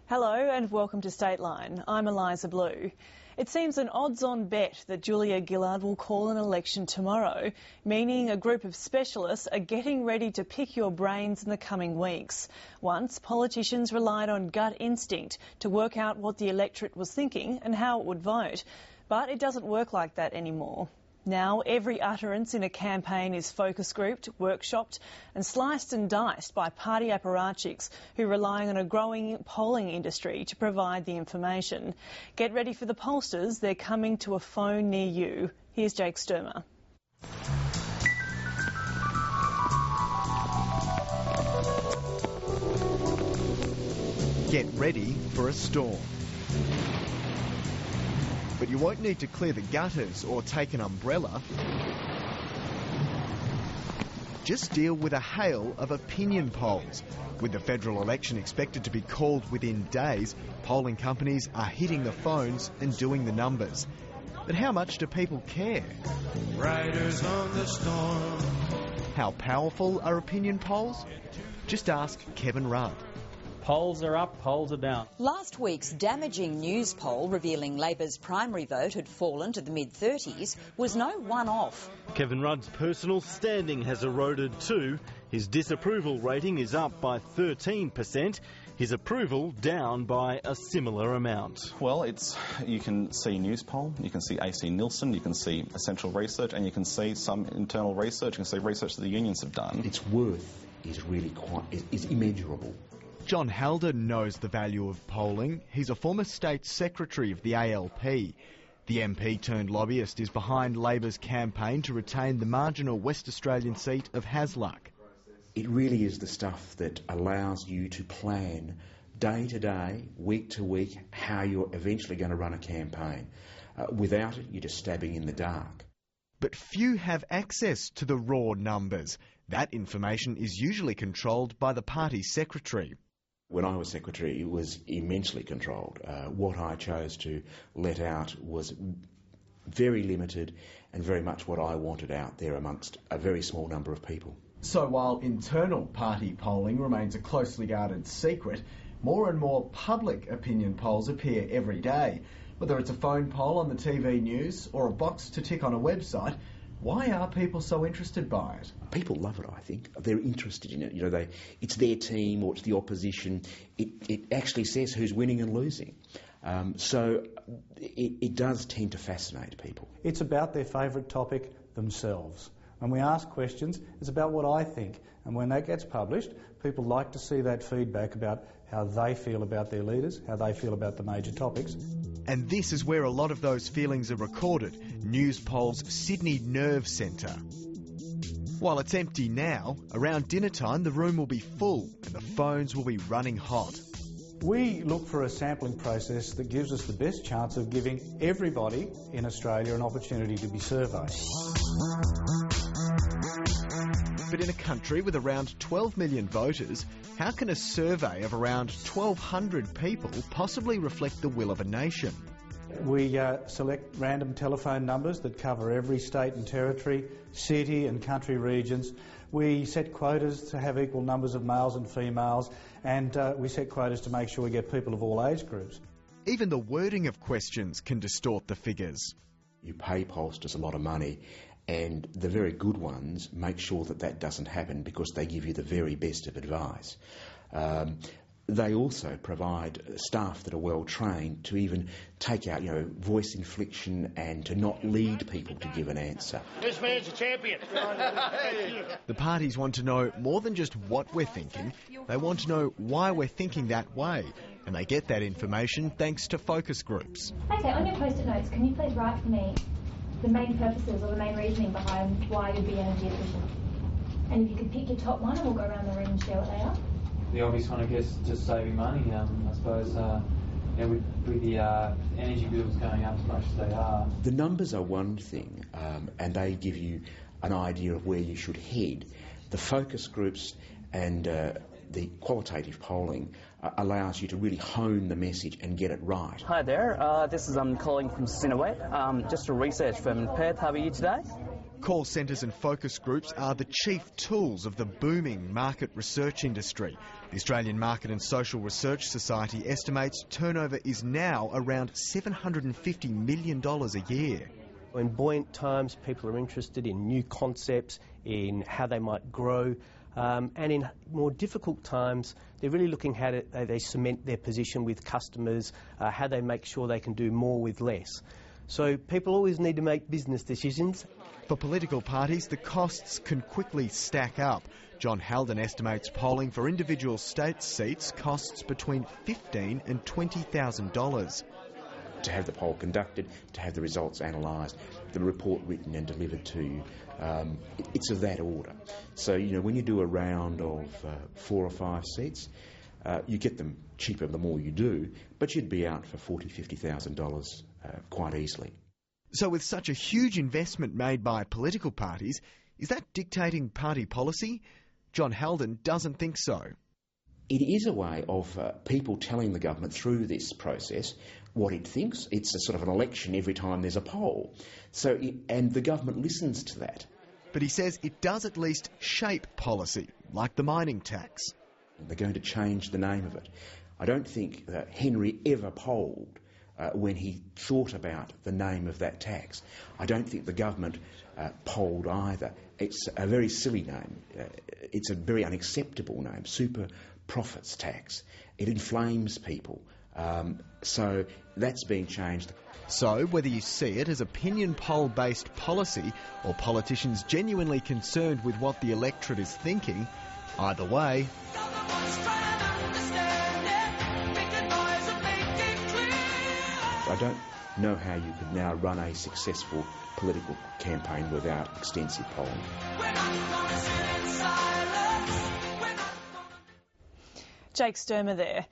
Hello and welcome to Stateline. I'm Eliza Blue. It seems an odds-on bet that Julia Gillard will call an election tomorrow, meaning a group of specialists are getting ready to pick your brains in the coming weeks. Once, politicians relied on gut instinct to work out what the electorate was thinking and how it would vote. But it doesn't work like that anymore. Now, every utterance in a campaign is focus grouped, workshopped and sliced and diced by party apparatchiks who rely on a growing polling industry to provide the information. Get ready for the pollsters, they're coming to a phone near you. Here's Jake Sturmer. Get ready for a storm. But you won't need to clear the gutters or take an umbrella. Just deal with a hail of opinion polls. With the federal election expected to be called within days, polling companies are hitting the phones and doing the numbers. But how much do people care? Riders on the storm. How powerful are opinion polls? Just ask Kevin Rudd. Polls are up, polls are down. Last week's damaging news poll revealing Labor's primary vote had fallen to the mid-30s was no one-off. Kevin Rudd's personal standing has eroded too. His disapproval rating is up by 13%. His approval down by a similar amount. Well, you can see news poll, you can see AC Nielsen, you can see essential research, and you can see some internal research, you can see research that the unions have done. Its worth is really is immeasurable. John Halder knows the value of polling. He's a former state secretary of the ALP. The MP turned lobbyist is behind Labor's campaign to retain the marginal West Australian seat of Hasluck. It really is the stuff that allows you to plan day to day, week to week, how you're eventually going to run a campaign. Without it, you're just stabbing in the dark. But few have access to the raw numbers. That information is usually controlled by the party secretary. When I was secretary, it was immensely controlled. What I chose to let out was very limited and very much what I wanted out there amongst a very small number of people. So while internal party polling remains a closely guarded secret, more and more public opinion polls appear every day. Whether it's a phone poll on the TV news or a box to tick on a website, why are people so interested by it? People love it, I think. They're interested in it. You know, it's their team or it's the opposition. It actually says who's winning and losing. So it does tend to fascinate people. It's about their favourite topic themselves. When we ask questions, it's about what I think. And when that gets published, people like to see that feedback about how they feel about their leaders, how they feel about the major topics. And this is where a lot of those feelings are recorded, Newspol's Sydney Nerve Centre. While it's empty now, around dinner time the room will be full and the phones will be running hot. We look for a sampling process that gives us the best chance of giving everybody in Australia an opportunity to be surveyed. But in a country with around 12 million voters, how can a survey of around 1,200 people possibly reflect the will of a nation? We select random telephone numbers that cover every state and territory, city and country regions. We set quotas to have equal numbers of males and females, and we set quotas to make sure we get people of all age groups. Even the wording of questions can distort the figures. You pay pollsters a lot of money, and the very good ones make sure that that doesn't happen because they give you the very best of advice. They also provide staff that are well trained to even take out, voice inflection and to not lead people to give an answer. This man's a champion. The parties want to know more than just what we're thinking. They want to know why we're thinking that way. And they get that information thanks to focus groups. Okay, on your post-it notes, can you please write for me the main purposes or the main reasoning behind why you'd be energy efficient? And if you could pick your top one, and we'll go around the room and share what they are. The obvious one, I guess, just saving money. I suppose with the energy bills going up as much as they are. The numbers are one thing, and they give you an idea of where you should head. The focus groups and the qualitative polling allows you to really hone the message and get it right. Hi there, this is calling from Cinewet, just a research firm in Perth. How are you today? Call centres and focus groups are the chief tools of the booming market research industry. The Australian Market and Social Research Society estimates turnover is now around $750 million a year. In buoyant times, people are interested in new concepts, in how they might grow, and in more difficult times, they're really looking how they cement their position with customers, how they make sure they can do more with less. So people always need to make business decisions. For political parties, the costs can quickly stack up. John Haldon estimates polling for individual state seats costs between $15,000 and $20,000. To have the poll conducted, to have the results analysed, the report written and delivered to you, it's of that order. So, when you do a round of 4 or 5 seats, you get them cheaper the more you do, but you'd be out for $40,000, $50,000 quite easily. So with such a huge investment made by political parties, is that dictating party policy? John Haldon doesn't think so. It is a way of people telling the government through this process what it thinks. It's a sort of an election every time there's a poll. And the government listens to that. But he says it does at least shape policy, like the mining tax. They're going to change the name of it. I don't think that Henry ever polled when he thought about the name of that tax. I don't think the government polled either. It's a very silly name. It's a very unacceptable name, super profits tax. It inflames people. So that's being changed. So whether you see it as opinion poll-based policy or politicians genuinely concerned with what the electorate is thinking, either way... I don't know how you could now run a successful political campaign without extensive polling. Jake Sturmer there.